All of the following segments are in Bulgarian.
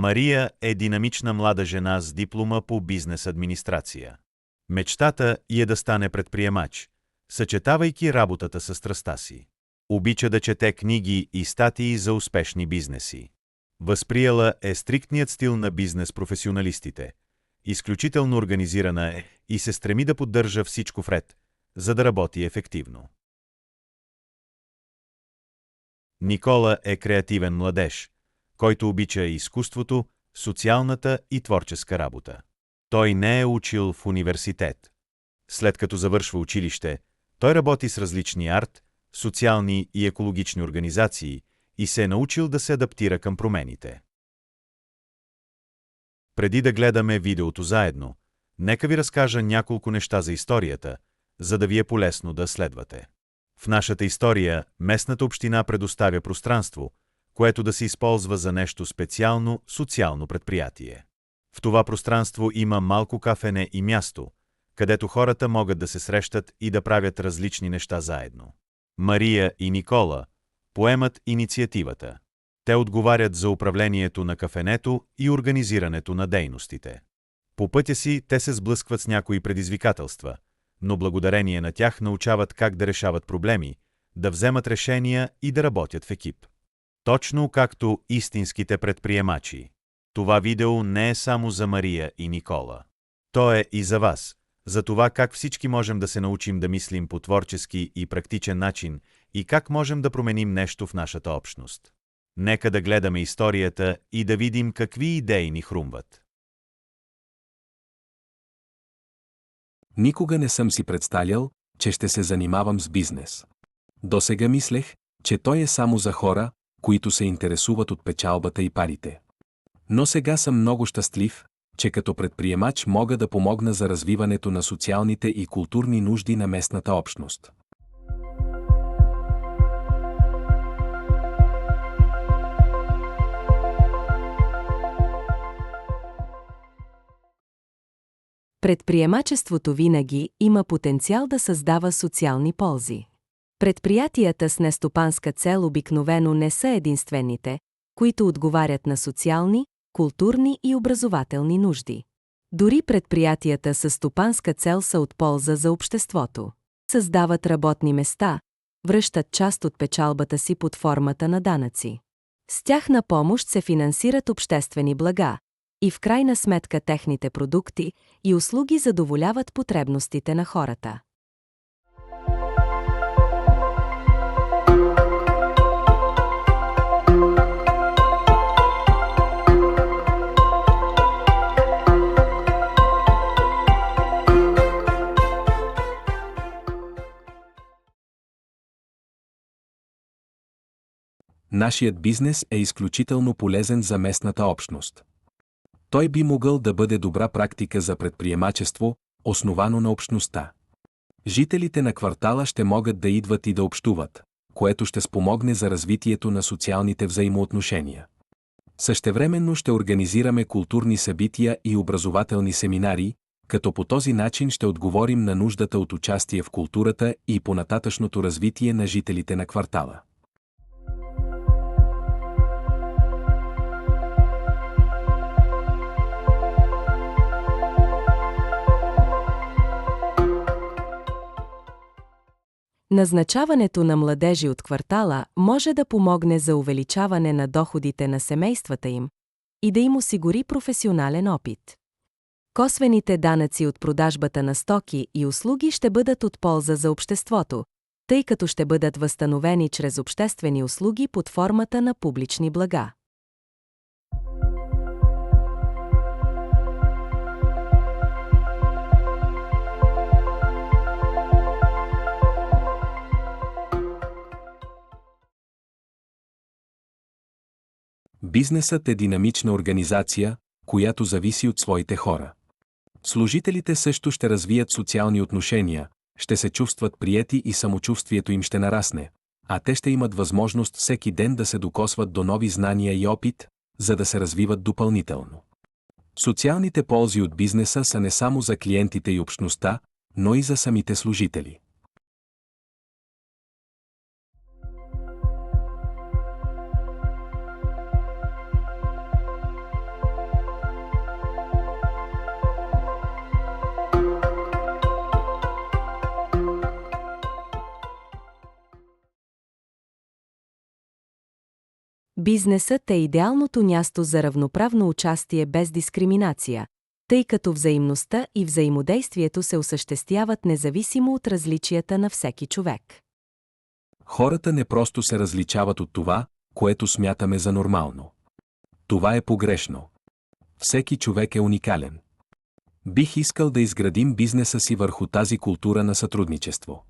Мария е динамична млада жена с диплома по бизнес администрация. Мечтата й е да стане предприемач, съчетавайки работата със страстта си. Обича да чете книги и статии за успешни бизнеси. Възприела е стриктният стил на бизнес професионалистите. Изключително организирана е и се стреми да поддържа всичко в ред, за да работи ефективно. Никола е креативен младеж, който обича изкуството, социалната и творческа работа. Той не е учил в университет. След като завършва училище, той работи с различни социални и екологични организации и се е научил да се адаптира към промените. Преди да гледаме видеото заедно, нека ви разкажа няколко неща за историята, за да ви е полезно да следвате. В нашата история местната община предоставя пространство, което да се използва за нещо специално социално предприятие. В това пространство има малко кафене и място, където хората могат да се срещат и да правят различни неща заедно. Мария и Никола поемат инициативата. Те отговарят за управлението на кафенето и организирането на дейностите. По пътя си те се сблъскват с някои предизвикателства, но благодарение на тях научават как да решават проблеми, да вземат решения и да работят в екип. Точно както истинските предприемачи. Това видео не е само за Мария и Никола. То е и за вас, за това как всички можем да се научим да мислим по творчески и практичен начин и как можем да променим нещо в нашата общност. Нека да гледаме историята и да видим какви идеи ни хрумват. Никога не съм си представял, че ще се занимавам с бизнес. Досега мислех, че той е само за хора, които се интересуват от печалбата и парите. Но сега съм много щастлив, че като предприемач мога да помогна за развиването на социалните и културни нужди на местната общност. Предприемачеството винаги има потенциал да създава социални ползи. Предприятията с нестопанска цел обикновено не са единствените, които отговарят на социални, културни и образователни нужди. Дори предприятията със стопанска цел са от полза за обществото. Създават работни места, връщат част от печалбата си под формата на данъци. С тяхна помощ се финансират обществени блага и в крайна сметка техните продукти и услуги задоволяват потребностите на хората. Нашият бизнес е изключително полезен за местната общност. Той би могъл да бъде добра практика за предприемачество, основано на общността. Жителите на квартала ще могат да идват и да общуват, което ще спомогне за развитието на социалните взаимоотношения. Същевременно ще организираме културни събития и образователни семинари, като по този начин ще отговорим на нуждата от участие в културата и понататъшното развитие на жителите на квартала. Назначаването на младежи от квартала може да помогне за увеличаване на доходите на семействата им и да им осигури професионален опит. Косвените данъци от продажбата на стоки и услуги ще бъдат от полза за обществото, тъй като ще бъдат възстановени чрез обществени услуги под формата на публични блага. Бизнесът е динамична организация, която зависи от своите хора. Служителите също ще развият социални отношения, ще се чувстват приети и самочувствието им ще нарасне, а те ще имат възможност всеки ден да се докосват до нови знания и опит, за да се развиват допълнително. Социалните ползи от бизнеса са не само за клиентите и общността, но и за самите служители. Бизнесът е идеалното място за равноправно участие без дискриминация, тъй като взаимността и взаимодействието се осъществяват независимо от различията на всеки човек. Хората не просто се различават от това, което смятаме за нормално. Това е погрешно. Всеки човек е уникален. Бих искал да изградим бизнеса си върху тази култура на сътрудничество.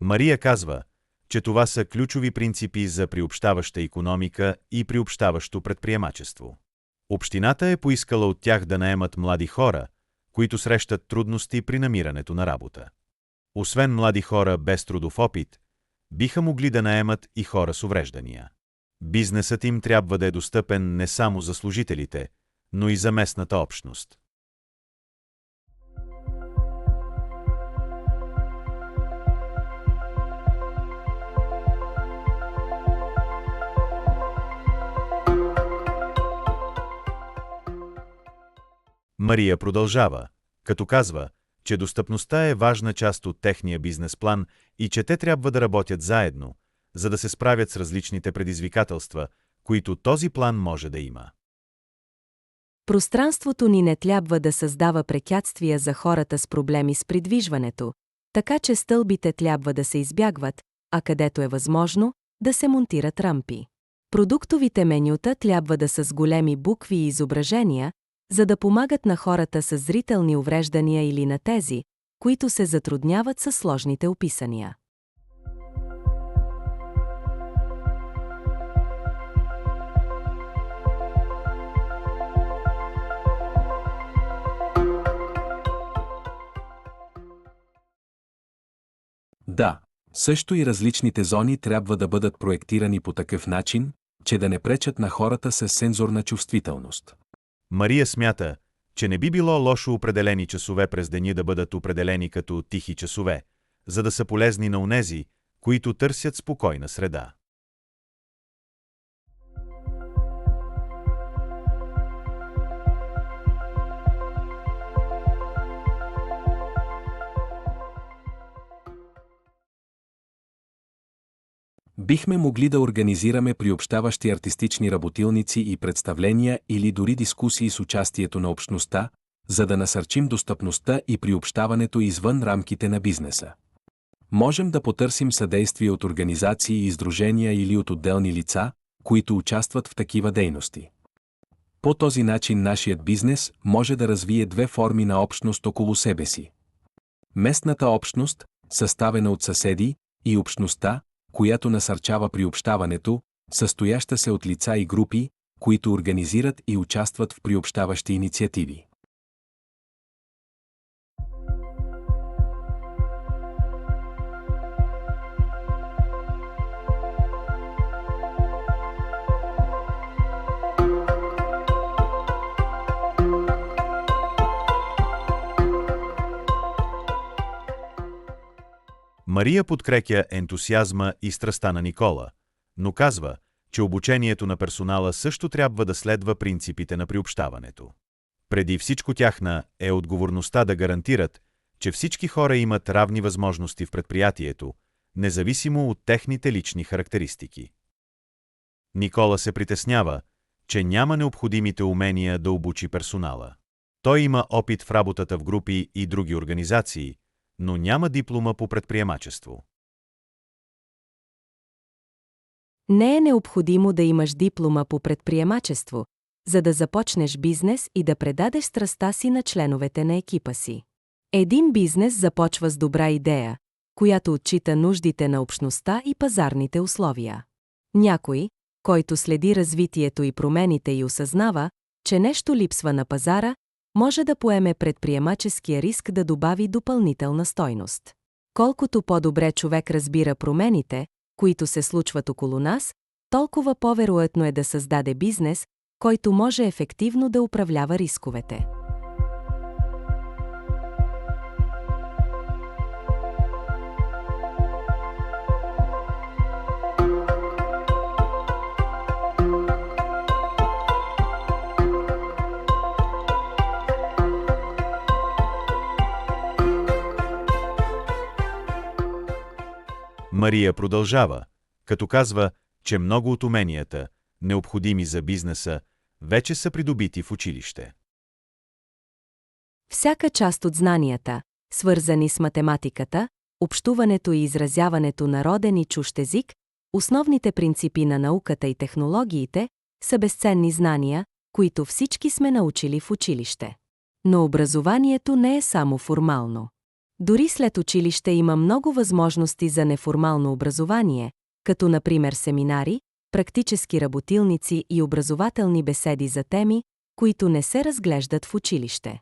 Мария казва, че това са ключови принципи за приобщаваща икономика и приобщаващо предприемачество. Общината е поискала от тях да наемат млади хора, които срещат трудности при намирането на работа. Освен млади хора без трудов опит, биха могли да наемат и хора с увреждания. Бизнесът им трябва да е достъпен не само за служителите, но и за местната общност. Мария продължава, като казва, че достъпността е важна част от техния бизнес план и че те трябва да работят заедно, за да се справят с различните предизвикателства, които този план може да има. Пространството ни не трябва да създава препятствия за хората с проблеми с придвижването, така че стълбите трябва да се избягват, а където е възможно, да се монтират рампи. Продуктовите менюта трябва да са с големи букви и изображения, за да помагат на хората с зрителни увреждания или на тези, които се затрудняват със сложните описания. Да, също и различните зони трябва да бъдат проектирани по такъв начин, че да не пречат на хората с сензорна чувствителност. Мария смята, че не би било лошо определени часове през деня да бъдат определени като тихи часове, за да са полезни на онези, които търсят спокойна среда. Бихме могли да организираме приобщаващи артистични работилници и представления или дори дискусии с участието на общността, за да насърчим достъпността и приобщаването извън рамките на бизнеса. Можем да потърсим съдействие от организации и сдружения или от отделни лица, които участват в такива дейности. По този начин нашият бизнес може да развие две форми на общност около себе си. Местната общност, съставена от съседи, и общността, която насърчава приобщаването, състояща се от лица и групи, които организират и участват в приобщаващи инициативи. Мария подкрепя ентусиазма и страстта на Никола, но казва, че обучението на персонала също трябва да следва принципите на приобщаването. Преди всичко тяхна е отговорността да гарантират, че всички хора имат равни възможности в предприятието, независимо от техните лични характеристики. Никола се притеснява, че няма необходимите умения да обучи персонала. Той има опит в работата в групи и други организации, но няма диплома по предприемачество. Не е необходимо да имаш диплома по предприемачество, за да започнеш бизнес и да предадеш страстта си на членовете на екипа си. Един бизнес започва с добра идея, която отчита нуждите на общността и пазарните условия. Някой, който следи развитието и промените и осъзнава, че нещо липсва на пазара, може да поеме предприемаческия риск да добави допълнителна стойност. Колкото по-добре човек разбира промените, които се случват около нас, толкова по-вероятно е да създаде бизнес, който може ефективно да управлява рисковете. Мария продължава, като казва, че много от уменията, необходими за бизнеса, вече са придобити в училище. Всяка част от знанията, свързани с математиката, общуването и изразяването на роден и чужд език, основните принципи на науката и технологиите, са безценни знания, които всички сме научили в училище. Но образованието не е само формално. Дори след училище има много възможности за неформално образование, като например семинари, практически работилници и образователни беседи за теми, които не се разглеждат в училище.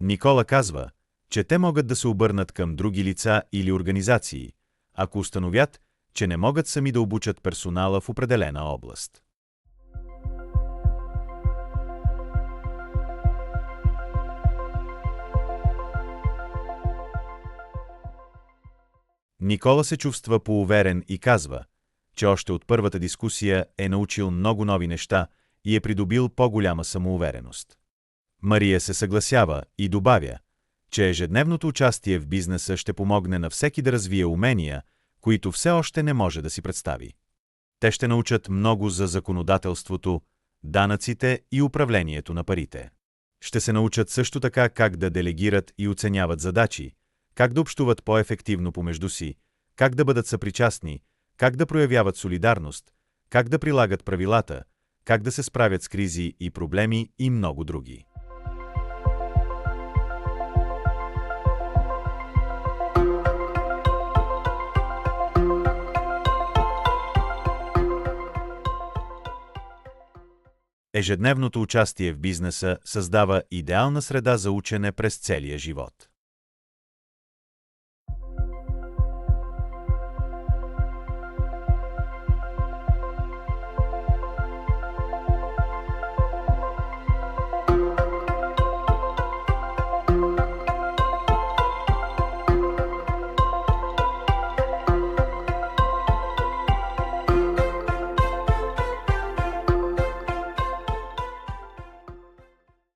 Никола казва, че те могат да се обърнат към други лица или организации, ако установят, че не могат сами да обучат персонала в определена област. Никола се чувства поуверен и казва, че още от първата дискусия е научил много нови неща и е придобил по-голяма самоувереност. Мария се съгласява и добавя, че ежедневното участие в бизнеса ще помогне на всеки да развие умения, които все още не може да си представи. Те ще научат много за законодателството, данъците и управлението на парите. Ще се научат също така как да делегират и оценяват задачи, как да общуват по-ефективно помежду си, как да бъдат съпричастни, как да проявяват солидарност, как да прилагат правилата, как да се справят с кризи и проблеми и много други. Ежедневното участие в бизнеса създава идеална среда за учене през целия живот.